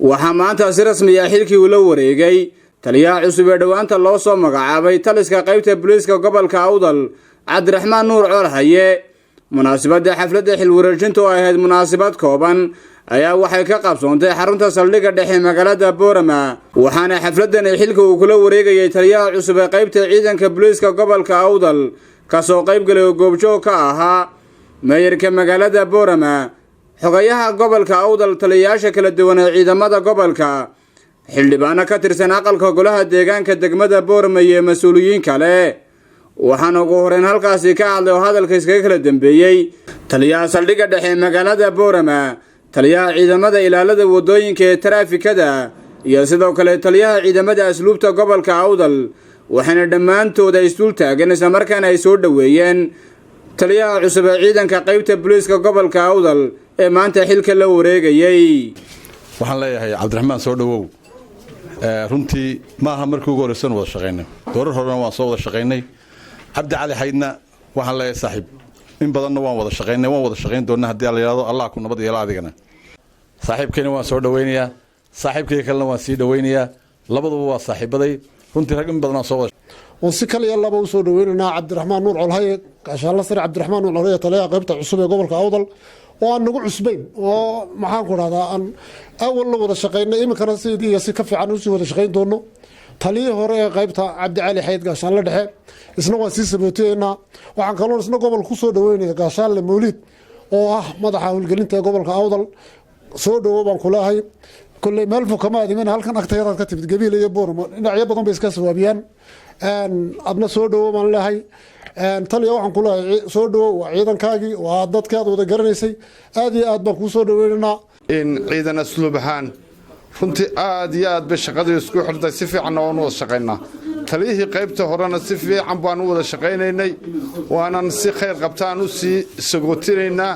waxaa maanta si rasmi ah xilkii uu la wareegay taliyaha cusub ee dhawaanta loo soo magacaabay taliska qaybta booliiska gobolka Awdal Cabdiraxmaan Nuur Colhaye. munaasabadda xafladda xil wareejinta oo ahayd munaasabad kooban ayaa waxay ka qabsoontay xarunta saldhigga dhexe magaalada Boorama, waxaana xafladdan xilka uu kula wareegayay taliyaha cusub ee qaybta ciidanka booliiska gobolka Awdal ka soo qayb galay goobjoog ka ahaa maayarka magaalada Boorama, xogayaha gobolka Awdal, taliyayaasha kala duwan ee ciidamada gobolka, xildhibaano ka tirsan aqalka golaha deegaanka degmada Boorama iyo mas'uuliyiin kale. waxaan ugu horreyn halkaasi ka hadlay oo hadalka iskaga kala dambeeyay taliyaha saldhigga dhexe magaalada Boorama, taliyaha ciidamada ilaalada wadooyinka ee taraafikada iyo sidoo kale taliyaha ciidamada asluubta gobolka Awdal, waxaana dhammaantood ay isdul taagan isla markaana ay soo dhaweeyeen taliyaha cusub ee ciidanka qaybta booliiska gobolka Awdal ee maanta xilka la wareegayay. waxaan leeyahay Cabdiraxmaan soo dhawow. runtii maaha markii ugu horeysan wada shaqeynay, doorar horena waan soo wada shaqeynay. Cabdi Cali Haydna waxaan leeyahay saaxiib in badanna waan wada shaqeyn doonaa haddii la yiraahdo Allah ku nabad yeelo adigana. saaxiibkeena waan soo dhaweynayaa, saaxiibkay kalena waan sii dhaweynayaa, labaduba waa saaxiibaday. runtii rag in badan soo wada si kale iyo laba u soo dhaweynaa Cabdiraxmaan Nuur Colhaye, gaashaanle sare Cabdiraxmaan Nuur Colhaye, taliyaha qaybta cusub ee gobolka Awdal oo aan nagu cusbayn oo maxaan ku raahdaa aan awal la wada shaqeynay iminkana sidii si ka fiican u sii wada shaqeyn doono. taliyihii hore ee qaybta Cabdi Cali Hayd gaashaanle dhexe isna waan sii sabooteynaa. waxaan kaloo isna gobolka ku soo dhaweynayaa gaashaanle Mawlid oo ah madaxa howlgelinta ee gobolka Awdal. soo dhawow baan ku leeyahay. kulley meel fog kama adimin halkan agtayada ka timid Gabiil iyo Boorama, dhinacyo badan bay iska sawaabiyaan. adna soo dhawow baan leeyahay. taliya waxaan ku leeyahay soo dhawow, waa ciidankaagii, waa dadkaad wada garanaysay, aad iyo aad baan kuu soo dhaweynaynaa. in ciidan asluub ahaan runtii aad iyo aad bay shaqadii isku xirtay, si fiican oo wada shaqeynaa. taliyihii qaybta horena si fiican baan u wada shaqeynaynay, waanan si khayr qabtaan u sii sagootinaynaa.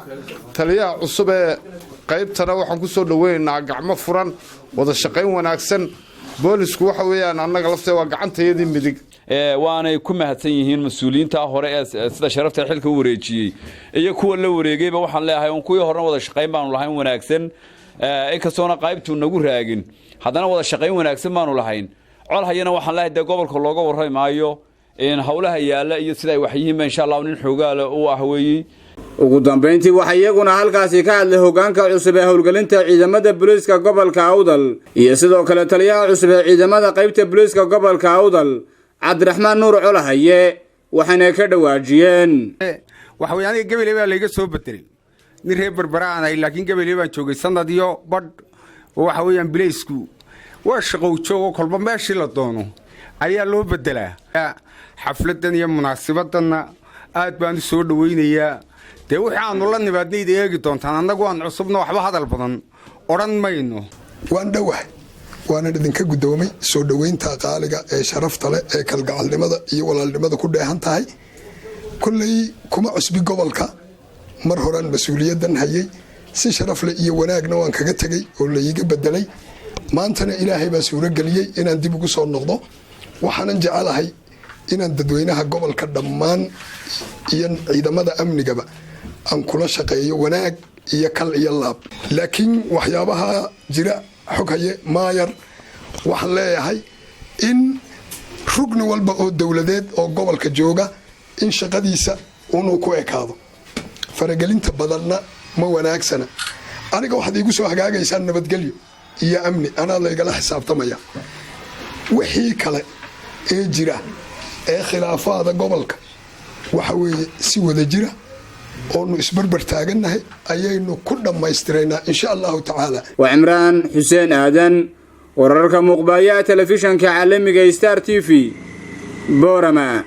taliyaha cusub ee qaybtana waxaan ku soo dhaweynaynaa gacmo furan, wada shaqeyn wanaagsan. boolisku waxa weeyaan annaga lafteeda waa gacantayadii midig. waanay ku mahadsan yihiin mas'uuliyiinta hore ee sida sharafta xilka u wareejiyay iyo kuwa la wareegayba. waxaan leeyahay on kuwii horena wada shaqeyn baanu lahayn wanaagsan, inkastoona qaybtu nagu raagin, haddana wada shaqeyn wanaagsan baanu lahayn. Colhayena waxaan leeyahay dee gobolka looga warrami maayo in howlaha yaalla iyo sida ay wax yihiin insha Allah nin xoogaale u ah weeyay. ugu dambeyntii waxaa iyaguna halkaasi ka hadlay hoggaanka cusub ee howlgelinta ciidamada booliiska gobolka Awdal iyo sidoo kale taliyaha cusub ee ciidamada qaybta booliiska gobolka Awdal Cabdiraxmaan Nuur Colhaye, waxaana ka dhawaajiyeen waxa weeyaan Gabiil baa laga soo bedelay nin reer Berbera ah, laakiin Gabiil baa joogay sanad iyo badh. waxa weeyaan booliisku waa shaqo joogo kolba meeshii la doono ayaa loo bedelaa. xafladan iyo munaasabadan aad baan soo dhaweynayaa. dee wixii aanu la nimaadnay eegi doontaan, annagu aan cusubna waxba hadal badan oran mayno. waan dhawahay, waana idinka gudoomay soo dhaweynta qaaliga ee sharafta leh ee kalgacalnimada iyo walaalnimada ku dheehan tahay. kulley kuma cusbi gobolka, mar horaan mas'uuliyadan hayay, si sharaf leh iyo wanaagna waan kaga tagay oo la iiga bedelay. maantana ilaahay baa suuro geliyay inaan dib ugu soo noqdo. waxaanan jecelahay inaan dadweynaha gobolka dhammaan iyo ciidamada amnigaba aan kula shaqeeyo wanaag iyo kal iyo laab. laakiin waxyaabaha jira xogaye maayar waxaan leeyahay in rugni walba oo dowladeed oo gobolka jooga in shaqadiisa uu ku ekaado. faragelinta badanna ma wanaagsana. aniga waxaad iigu soo hagaagaysaa nabadgelyo iyo amni, anaa laygala xisaabtamaya. wixii kale ee jira ee khilaafaada gobolka waxa weeye si wada jira oonu isbarbar taagannahay ayaynu ku dhammaystiraynaa insha Allahu tacaala. waa Imraan Xuseen Aadan, wararka muuqbaaya telefishanka caalamiga Star TV, Boorama.